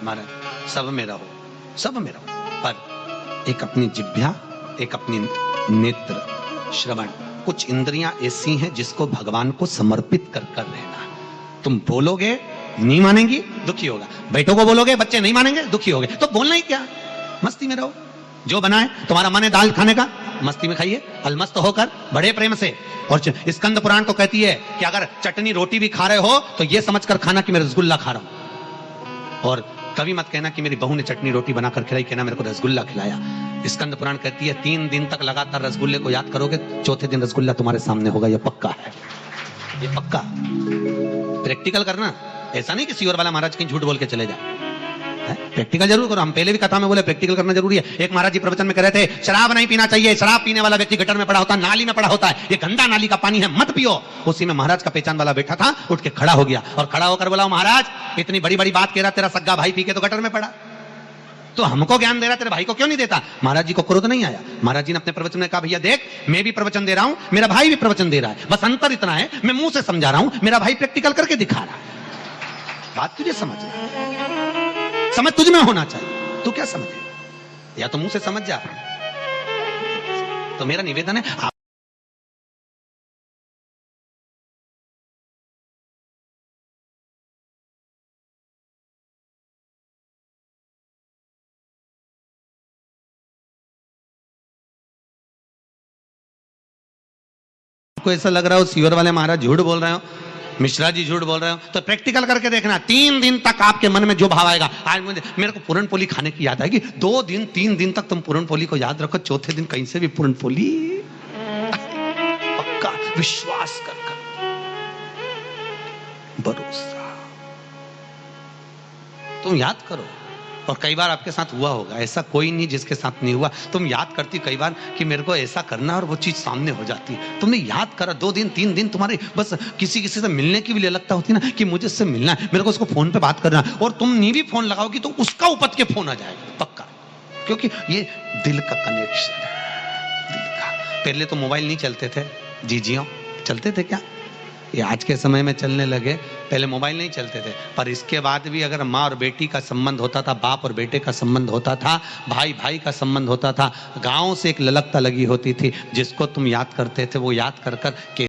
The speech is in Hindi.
महाराज सब में रहो, सब में रहो, पर एक अपनी जिह्वा, एक अपनी नेत्र, श्रवण, कुछ इंद्रियां ऐसी हैं जिसको भगवान को समर्पित कर कर रहना। तुम बोलोगे नहीं मानेंगी, दुखी होगा, बेटों को बोलोगे बच्चे नहीं मानेंगे, दुखी होगे, तो बोलना ही क्या, मस्ती में रहो। जो बना है तुम्हारा मन है दाल खाने का, मस्ती में खाइए, अलमस्त होकर बड़े प्रेम से। और स्कंद पुराण तो कहती है कि अगर चटनी रोटी भी खा रहे हो तो ये समझकर खाना कि मैं रसगुल्ला खा रहा हूं, और कभी मत कहना कि मेरी बहू ने चटनी रोटी बनाकर खिलाई, कहना मेरे को रसगुल्ला खिलाया। स्कंद पुराण कहती है 3 दिन तक लगातार रसगुल्ले को याद करोगे, चौथे दिन रसगुल्ला तुम्हारे सामने होगा, यह पक्का है, ये पक्का। प्रैक्टिकल करना, ऐसा नहीं कि सीवर वाला महाराज कहीं झूठ बोल के चले जाए, प्रैक्टिकल जरूर करो। हम पहले भी कथा में बोले प्रैक्टिकल करना जरूरी है। एक महाराज जी प्रवचन में कह रहे थे शराब नहीं पीना चाहिए, शराब पीने वाला व्यक्ति गटर में पड़ा होता है, नाली में पड़ा होता है, ये गंदा नाली का पानी है, मत पियो। उसी में महाराज का पहचान वाला बैठा था, उठ के खड़ा हो गया और खड़ा होकर बोला महाराज इतनी बड़ी बड़ी बात कह रहा, तेरा सग्गा भाई पी के तो गटर में पड़ा, तो हमको ज्ञान दे रहा, तेरे भाई को क्यों नहीं देता? महाराज जी को क्रोध नहीं आया। महाराज जी ने अपने प्रवचन में कहा भैया देख, मैं भी प्रवचन दे रहा हूं, मेरा भाई भी प्रवचन दे रहा है, बस अंतर इतना है मैं मुंह से समझा रहा हूं, मेरा भाई प्रैक्टिकल करके दिखा रहा है। बात तुझे समझ तुझ में होना चाहिए, तू क्या समझे, या तो मुंह से समझ जा। तो मेरा निवेदन है आपको ऐसा लग रहा हो सीवर वाले महाराज झूठ बोल रहे हो, मिश्रा जी झूठ बोल रहे हो, तो प्रैक्टिकल करके देखना, 3 दिन तक आपके मन में जो भाव आएगा। आज मेरे को पूरन पोली खाने की याद आएगी, 2 दिन 3 दिन तक तुम पूरन पोली को याद रखो, चौथे दिन कहीं से भी पूरन पोली पक्का, विश्वास कर भरोसा, तुम याद करो। और कई बार आपके साथ हुआ होगा, ऐसा कोई नहीं जिसके साथ नहीं हुआ। तुम याद करती कई बार कि मेरे को ऐसा करना, और वो चीज सामने हो जाती है। तुमने याद करा, 2 दिन 3 दिन तुम्हारे बस किसी से मिलने की भी लगता होती ना कि मुझे इससे मिलना है, मेरे को उसको फोन पे बात करना, और तुम नहीं भी फोन लगाओगी तो उसका उपत के फोन आ जाएगा पक्का, क्योंकि ये दिल का कनेक्शन है, दिल का। पहले तो मोबाइल नहीं चलते थे, जीजियों चलते थे क्या, ये आज के समय में चलने लगे, पहले मोबाइल नहीं चलते थे। पर इसके बाद भी अगर माँ और बेटी का संबंध होता था, बाप और बेटे का संबंध होता था, भाई भाई का संबंध होता था, गांव से एक ललकता लगी होती थी, जिसको तुम याद करते थे वो याद कर कर के